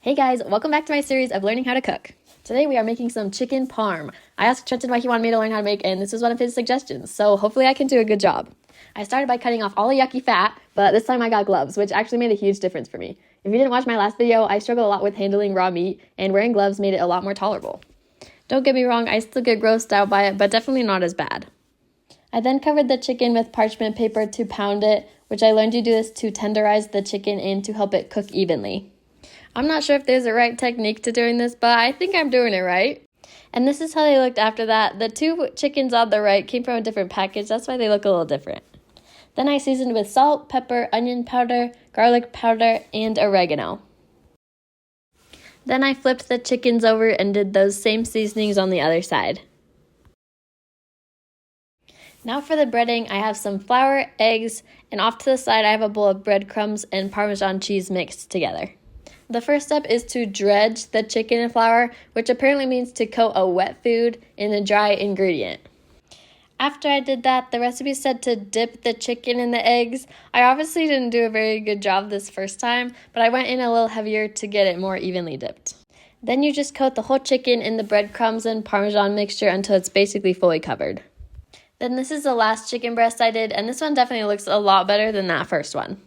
Hey guys, welcome back to my series of learning how to cook. Today we are making some chicken parm. I asked Trenton what he wanted me to learn how to make, and this was one of his suggestions, so hopefully I can do a good job. I started by cutting off all the yucky fat, but this time I got gloves, which actually made a huge difference for me. If you didn't watch my last video, I struggled a lot with handling raw meat, and wearing gloves made it a lot more tolerable. Don't get me wrong, I still get grossed out by it, but definitely not as bad. I then covered the chicken with parchment paper to pound it, which I learned you do this to tenderize the chicken and to help it cook evenly. I'm not sure if there's a right technique to doing this, but I think I'm doing it right. And this is how they looked after that. The two chickens on the right came from a different package, that's why they look a little different. Then I seasoned with salt, pepper, onion powder, garlic powder, and oregano. Then I flipped the chickens over and did those same seasonings on the other side. Now for the breading, I have some flour, eggs, and off to the side I have a bowl of breadcrumbs and Parmesan cheese mixed together. The first step is to dredge the chicken in flour, which apparently means to coat a wet food in a dry ingredient. After I did that, the recipe said to dip the chicken in the eggs. I obviously didn't do a very good job this first time, but I went in a little heavier to get it more evenly dipped. Then you just coat the whole chicken in the breadcrumbs and Parmesan mixture until it's basically fully covered. Then this is the last chicken breast I did, and this one definitely looks a lot better than that first one.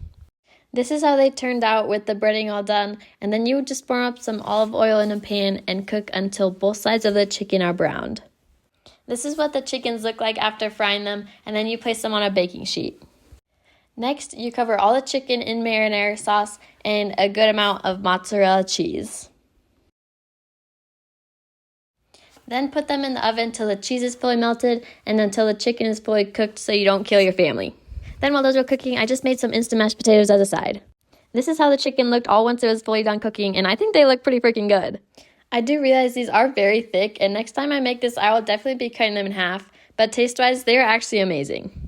This is how they turned out with the breading all done, and then you would just pour up some olive oil in a pan and cook until both sides of the chicken are browned. This is what the chickens look like after frying them, and then you place them on a baking sheet. Next, you cover all the chicken in marinara sauce and a good amount of mozzarella cheese. Then put them in the oven until the cheese is fully melted and until the chicken is fully cooked so you don't kill your family. Then while those were cooking, I just made some instant mashed potatoes as a side. This is how the chicken looked all once it was fully done cooking, and I think they look pretty freaking good. I do realize these are very thick, and next time I make this, I will definitely be cutting them in half, but taste-wise, they are actually amazing.